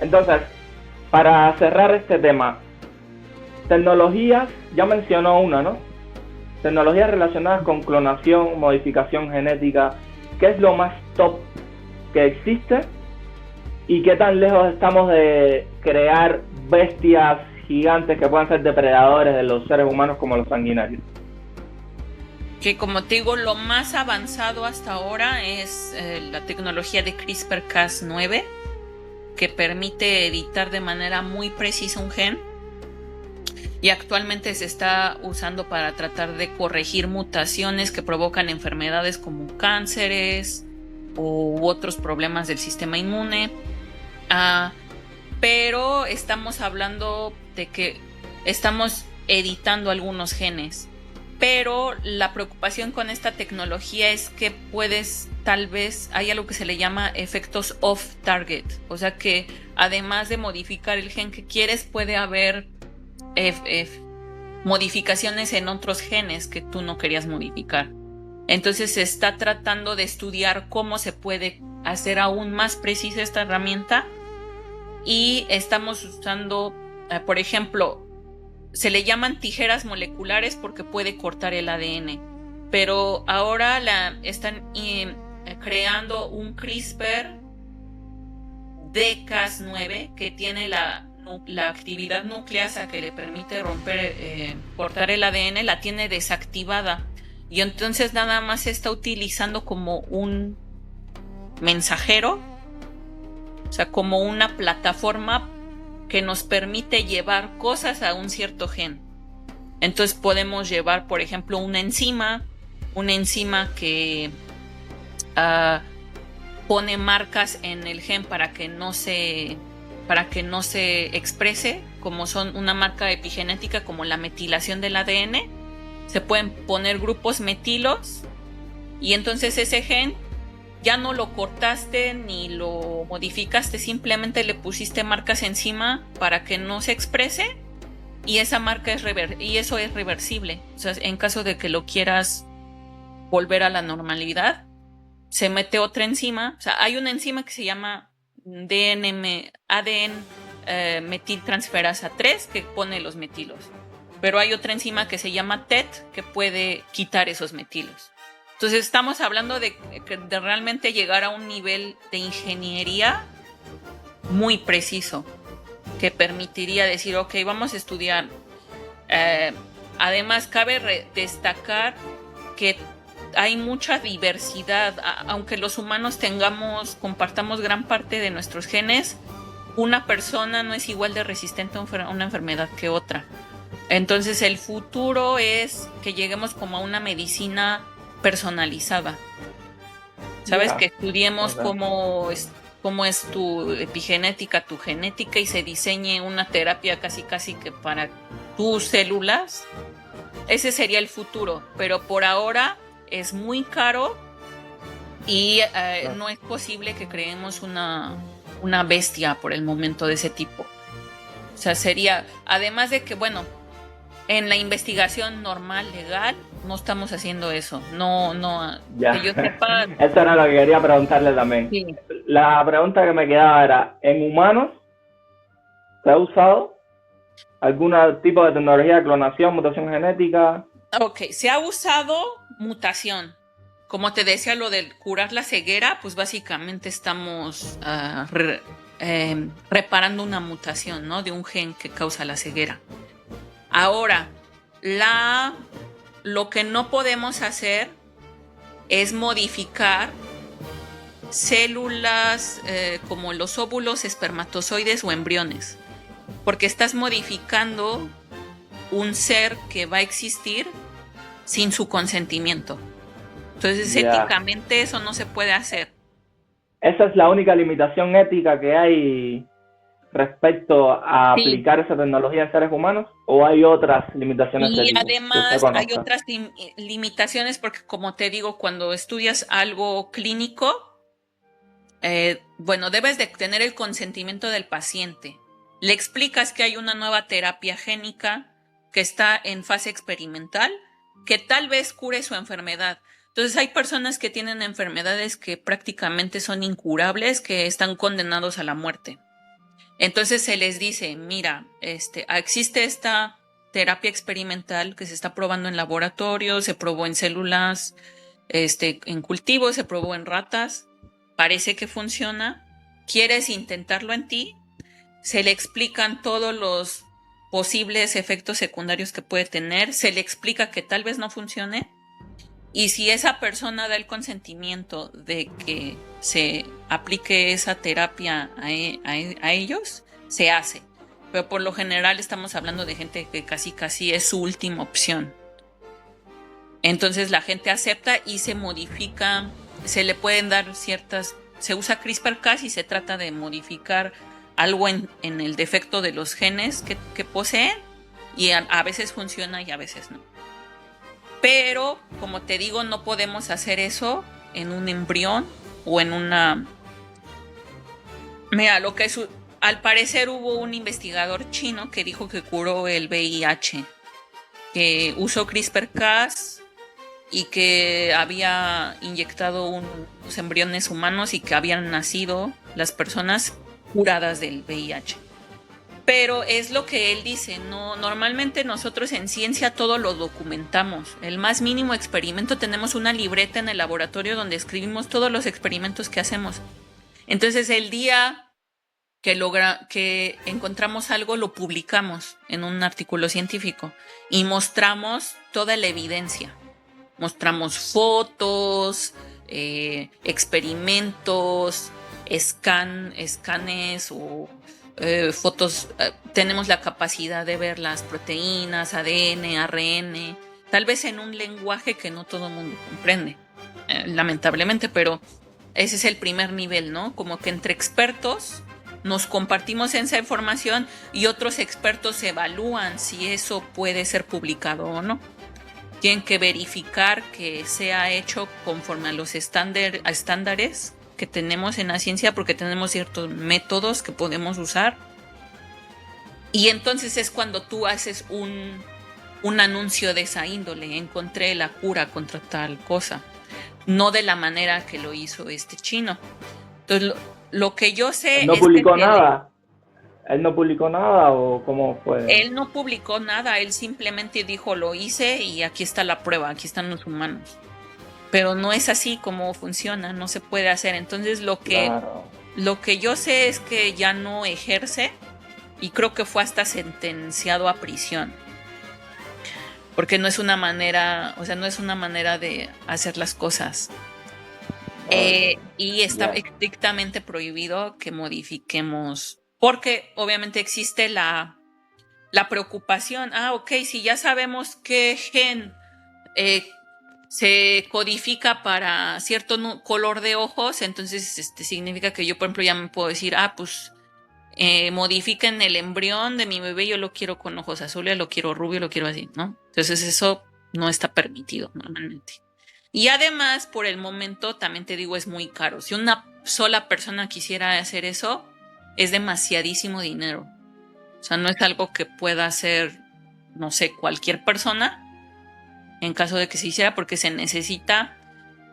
Entonces, para cerrar este tema, tecnologías, ya mencionó una, ¿no? Tecnologías relacionadas con clonación, modificación genética, ¿qué es lo más top que existe? ¿Y qué tan lejos estamos de crear bestias gigantes que puedan ser depredadores de los seres humanos como los sanguinarios? Que como te digo, lo más avanzado hasta ahora es la tecnología de CRISPR-Cas9, que permite editar de manera muy precisa un gen y actualmente se está usando para tratar de corregir mutaciones que provocan enfermedades como cánceres u otros problemas del sistema inmune. Pero estamos hablando de que estamos editando algunos genes. Pero la preocupación con esta tecnología es que tal vez, hay algo que se le llama efectos off-target. O sea que además de modificar el gen que quieres, puede haber modificaciones en otros genes que tú no querías modificar. Entonces se está tratando de estudiar cómo se puede hacer aún más precisa esta herramienta y estamos usando, por ejemplo, se le llaman tijeras moleculares porque puede cortar el ADN, pero ahora están creando un CRISPR de Cas9 que tiene la actividad nucleasa que le permite cortar el ADN, la tiene desactivada y entonces nada más se está utilizando como un mensajero, o sea, como una plataforma que nos permite llevar cosas a un cierto gen. Entonces podemos llevar, por ejemplo, una enzima que pone marcas en el gen para que no se exprese, como son una marca epigenética como la metilación del ADN. Se pueden poner grupos metilos y entonces ese gen ya no lo cortaste ni lo modificaste, simplemente le pusiste marcas encima para que no se exprese y esa marca y eso es reversible. O sea, en caso de que lo quieras volver a la normalidad, se mete otra enzima. O sea, hay una enzima que se llama ADN metiltransferasa 3 que pone los metilos. Pero hay otra enzima que se llama TET que puede quitar esos metilos. Entonces estamos hablando de realmente llegar a un nivel de ingeniería muy preciso que permitiría decir, ok, vamos a estudiar. Además, cabe destacar que hay mucha diversidad. Aunque los humanos compartamos gran parte de nuestros genes, una persona no es igual de resistente a una enfermedad que otra. Entonces el futuro es que lleguemos como a una medicina personalizada. ¿Sabes? Que estudiemos cómo es tu epigenética, tu genética y se diseñe una terapia casi que para tus células. Ese sería el futuro, pero por ahora es muy caro y no es posible que creemos una bestia por el momento de ese tipo. O sea, sería, además de que, bueno, en la investigación normal, legal, no estamos haciendo eso. No, ya. Que yo sepa. Eso era lo que quería preguntarle también. Sí. La pregunta que me quedaba era, ¿en humanos se ha usado algún tipo de tecnología de clonación, mutación genética? Ok, se ha usado mutación. Como te decía, lo de curar la ceguera, pues básicamente estamos reparando una mutación, ¿no? De un gen que causa la ceguera. Ahora, lo que no podemos hacer es modificar células como los óvulos, espermatozoides o embriones, porque estás modificando un ser que va a existir sin su consentimiento. Entonces, éticamente eso no se puede hacer. Esa es la única limitación ética que hay respecto a aplicar esa tecnología en seres humanos, ¿o hay otras limitaciones éticas? Y además hay otras limitaciones porque, como te digo, cuando estudias algo clínico, bueno, debes de tener el consentimiento del paciente. Le explicas que hay una nueva terapia génica que está en fase experimental, que tal vez cure su enfermedad. Entonces hay personas que tienen enfermedades que prácticamente son incurables, que están condenados a la muerte. Entonces se les dice, mira, existe esta terapia experimental que se está probando en laboratorio, se probó en células, en cultivos, se probó en ratas, parece que funciona, ¿quieres intentarlo en ti? Se le explican todos los posibles efectos secundarios que puede tener, se le explica que tal vez no funcione, y si esa persona da el consentimiento de que se aplique esa terapia a ellos, se hace. Pero por lo general estamos hablando de gente que casi es su última opción. Entonces la gente acepta y se modifica, se le pueden dar ciertas, se usa CRISPR-Cas y se trata de modificar algo en el defecto de los genes que poseen, y a veces funciona y a veces no. Pero, como te digo, no podemos hacer eso en un embrión o en una... Mira, lo que es... Al parecer hubo un investigador chino que dijo que curó el VIH, que usó CRISPR-Cas y que había inyectado unos embriones humanos y que habían nacido las personas curadas del VIH. Pero es lo que él dice, no, normalmente nosotros en ciencia todo lo documentamos. El más mínimo experimento, tenemos una libreta en el laboratorio donde escribimos todos los experimentos que hacemos. Entonces el día que encontramos algo, lo publicamos en un artículo científico y mostramos toda la evidencia. Mostramos fotos, experimentos, escanes o fotos. Tenemos la capacidad de ver las proteínas, ADN, ARN, tal vez en un lenguaje que no todo el mundo comprende, lamentablemente, pero ese es el primer nivel, ¿no? Como que entre expertos nos compartimos esa información y otros expertos evalúan si eso puede ser publicado o no. Tienen que verificar que sea hecho conforme a los estándares que tenemos en la ciencia, porque tenemos ciertos métodos que podemos usar. Y entonces es cuando tú haces un anuncio de esa índole: encontré la cura contra tal cosa, no de la manera que lo hizo este chino. Entonces lo que yo sé ¿No es publicó que nada? ¿Él no publicó nada o cómo fue? él no publicó nada, él simplemente dijo lo hice y aquí está la prueba, aquí están los humanos. Pero no es así como funciona, no se puede hacer. Entonces lo que yo sé es que ya no ejerce, y creo que fue hasta sentenciado a prisión. Porque no es una manera, no es una manera de hacer las cosas. Y está estrictamente prohibido que modifiquemos, porque obviamente existe la preocupación. Ok, si ya sabemos qué gen se codifica para cierto color de ojos, entonces significa que yo, por ejemplo, ya me puedo decir, pues modifiquen el embrión de mi bebé, yo lo quiero con ojos azules, lo quiero rubio, lo quiero así, ¿no? Entonces eso no está permitido normalmente. Y además, por el momento, también te digo, es muy caro. Si una sola persona quisiera hacer eso, es demasiadísimo dinero. O sea, no es algo que pueda hacer, no sé, cualquier persona, en caso de que se hiciera, porque se necesita,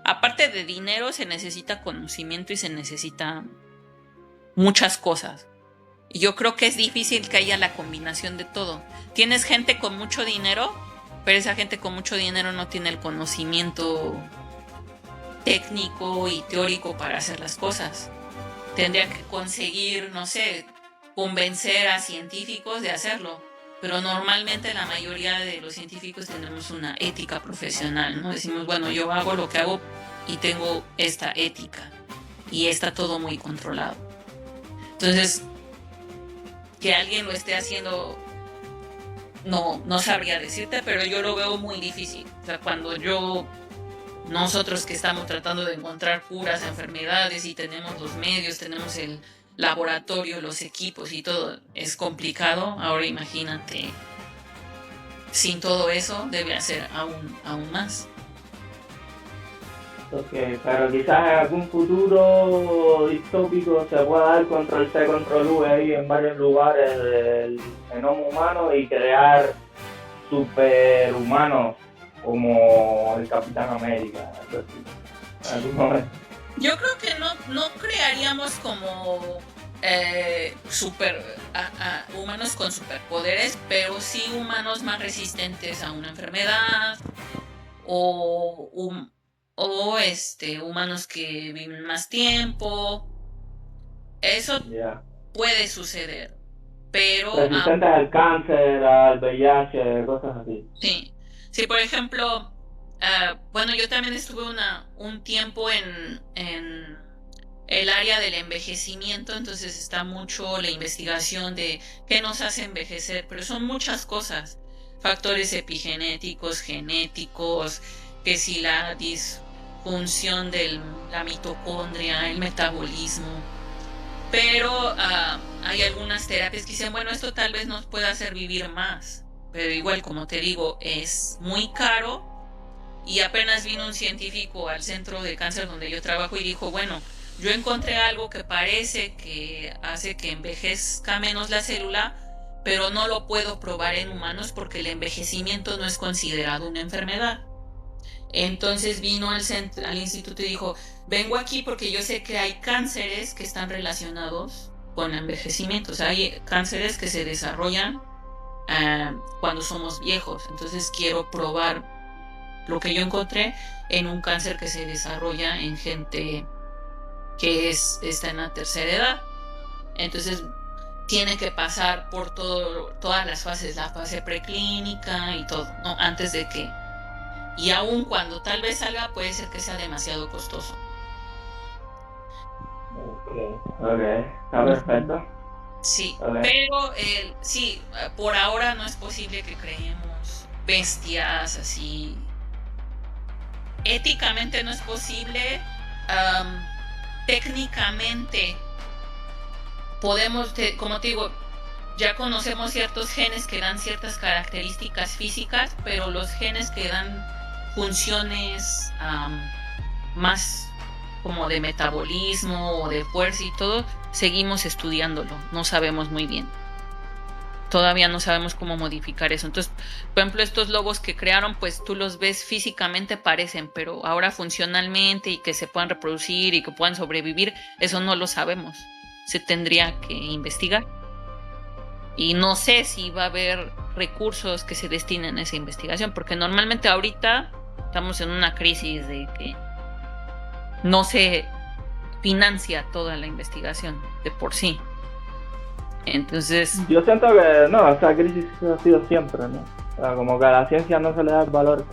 aparte de dinero, se necesita conocimiento y se necesita muchas cosas. Y yo creo que es difícil que haya la combinación de todo. Tienes gente con mucho dinero, pero esa gente con mucho dinero no tiene el conocimiento técnico y teórico para hacer las cosas. Tendrían que conseguir, no sé, convencer a científicos de hacerlo. Pero normalmente la mayoría de los científicos tenemos una ética profesional, ¿no? Decimos, bueno, yo hago lo que hago y tengo esta ética. Y está todo muy controlado. Entonces, que alguien lo esté haciendo, no sabría decirte, pero yo lo veo muy difícil. O sea, nosotros que estamos tratando de encontrar curas a enfermedades y tenemos los medios, tenemos el laboratorio, los equipos y todo, es complicado. Ahora imagínate, sin todo eso debe ser aún más. Okay, pero quizás en algún futuro distópico se pueda dar control C, control V ahí en varios lugares del genoma humano y crear superhumanos como el Capitán América, algo así, en algún momento. Yo creo que no crearíamos como humanos con superpoderes, pero sí humanos más resistentes a una enfermedad o, humanos que viven más tiempo. Eso puede suceder, pero resistentes al cáncer, al VIH, cosas así. Sí, por ejemplo, bueno, yo también estuve un tiempo en el área del envejecimiento, entonces está mucho la investigación de qué nos hace envejecer, pero son muchas cosas, factores epigenéticos, genéticos, que si la disfunción de la mitocondria, el metabolismo, pero hay algunas terapias que dicen, bueno, esto tal vez nos pueda hacer vivir más, pero igual, como te digo, es muy caro. Y apenas vino un científico al centro de cáncer donde yo trabajo y dijo, bueno, yo encontré algo que parece que hace que envejezca menos la célula, pero no lo puedo probar en humanos porque el envejecimiento no es considerado una enfermedad. Entonces vino al instituto y dijo, vengo aquí porque yo sé que hay cánceres que están relacionados con el envejecimiento. O sea, hay cánceres que se desarrollan cuando somos viejos. Entonces quiero probar lo que yo encontré en un cáncer que se desarrolla en gente que está en la tercera edad. Entonces tiene que pasar por todas las fases, la fase preclínica y todo, ¿no? Antes de que, y aun cuando tal vez salga, puede ser que sea demasiado costoso. Ok, está perfecto. Sí, pero sí, por ahora no es posible que creemos bestias así. Éticamente no es posible. Técnicamente podemos, como te digo, ya conocemos ciertos genes que dan ciertas características físicas, pero los genes que dan funciones más como de metabolismo o de fuerza y todo, seguimos estudiándolo, no sabemos muy bien. Todavía no sabemos cómo modificar eso. Entonces, por ejemplo, estos lobos que crearon, pues tú los ves físicamente, parecen, pero ahora funcionalmente y que se puedan reproducir y que puedan sobrevivir, eso no lo sabemos. Se tendría que investigar. Y no sé si va a haber recursos que se destinen a esa investigación, porque normalmente ahorita estamos en una crisis de que no se financia toda la investigación de por sí. Entonces, yo siento que no, esa crisis ha sido siempre, ¿no? O sea, como que a la ciencia no se le da el valor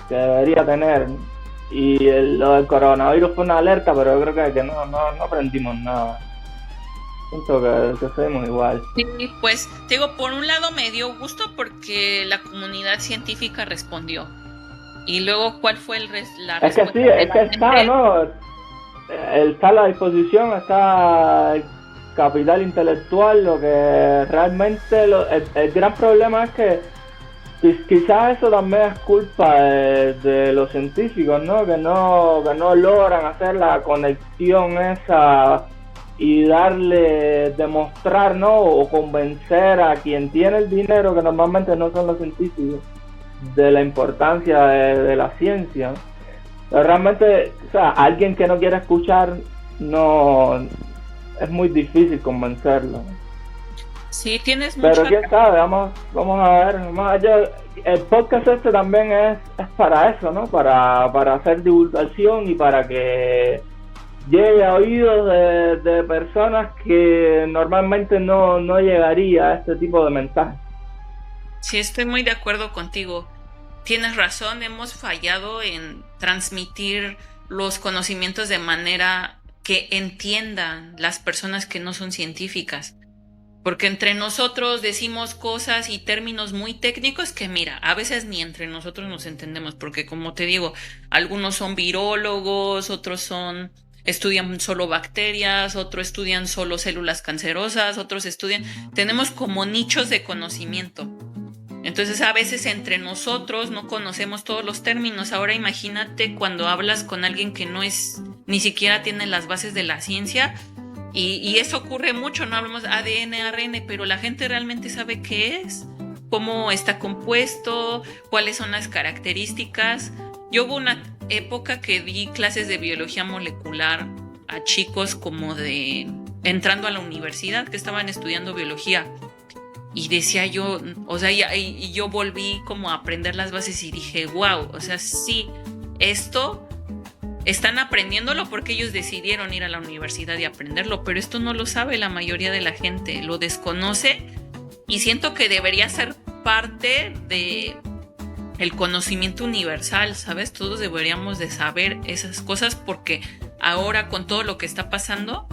que debería tener. Y lo del coronavirus fue una alerta, pero yo creo que no aprendimos nada. Siento que seguimos igual. Sí, pues digo, por un lado me dio gusto porque la comunidad científica respondió. Y luego, ¿cuál fue la respuesta? Es que sí, es que está, ¿no? Está a la disposición, está el capital intelectual, lo que realmente el gran problema es que quizás eso también es culpa de los científicos, ¿no? Que no logran hacer la conexión esa y demostrar, ¿no? O convencer a quien tiene el dinero, que normalmente no son los científicos, de la importancia de la ciencia, ¿no? Pero realmente, o sea, alguien que no quiere escuchar, no es muy difícil convencerlo. Sí, tienes mucha... Pero quién sabe, vamos a ver. El podcast este también es para eso, ¿no? Para hacer divulgación y para que llegue a oídos de personas que normalmente no llegaría a este tipo de mensajes. Sí, estoy muy de acuerdo contigo. Tienes razón, hemos fallado en transmitir los conocimientos de manera que entiendan las personas que no son científicas. Porque entre nosotros decimos cosas y términos muy técnicos que, mira, a veces ni entre nosotros nos entendemos, porque como te digo, algunos son virólogos, otros estudian solo bacterias, otros estudian solo células cancerosas, otros tenemos como nichos de conocimiento. Entonces a veces entre nosotros no conocemos todos los términos. Ahora imagínate cuando hablas con alguien que ni siquiera tiene las bases de la ciencia. Y eso ocurre mucho, no hablamos ADN, ARN, pero la gente realmente sabe qué es, cómo está compuesto, cuáles son las características. Yo hubo una época que di clases de biología molecular a chicos como de entrando a la universidad, que estaban estudiando biología. Y decía yo, o sea, y yo volví como a aprender las bases y dije, wow, o sea, sí, esto están aprendiéndolo porque ellos decidieron ir a la universidad y aprenderlo, pero esto no lo sabe la mayoría de la gente, lo desconoce, y siento que debería ser parte de el conocimiento universal, ¿sabes? Todos deberíamos de saber esas cosas, porque ahora con todo lo que está pasando,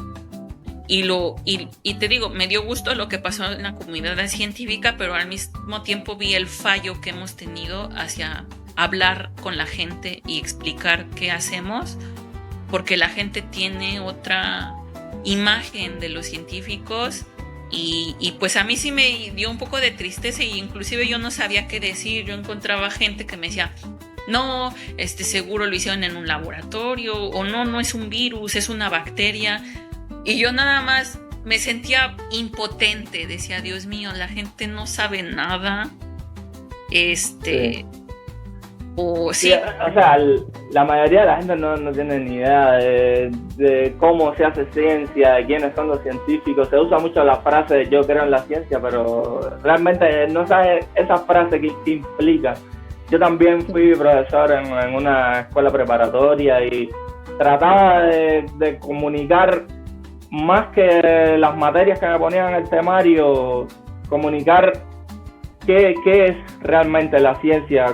y te digo, me dio gusto lo que pasó en la comunidad científica, pero al mismo tiempo vi el fallo que hemos tenido hacia hablar con la gente y explicar qué hacemos, porque la gente tiene otra imagen de los científicos, y pues a mí sí me dio un poco de tristeza, y inclusive yo no sabía qué decir. Yo encontraba gente que me decía, no, seguro lo hicieron en un laboratorio, o no es un virus, es una bacteria. Y yo nada más me sentía impotente, decía, Dios mío, la gente no sabe nada. Sí. O Sí, sí. o sea, la mayoría de la gente no tiene ni idea de cómo se hace ciencia, de quiénes son los científicos. Se usa mucho la frase de yo creo en la ciencia, pero realmente no sabe esa frase que implica. Yo también fui profesor en una escuela preparatoria y trataba de comunicar, más que las materias que me ponían en el temario, comunicar qué es realmente la ciencia,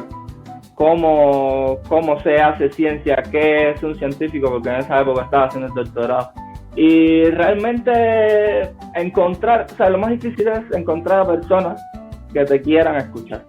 cómo se hace ciencia, qué es un científico, porque en esa época estaba haciendo el doctorado. Y realmente encontrar, o sea, lo más difícil es encontrar a personas que te quieran escuchar.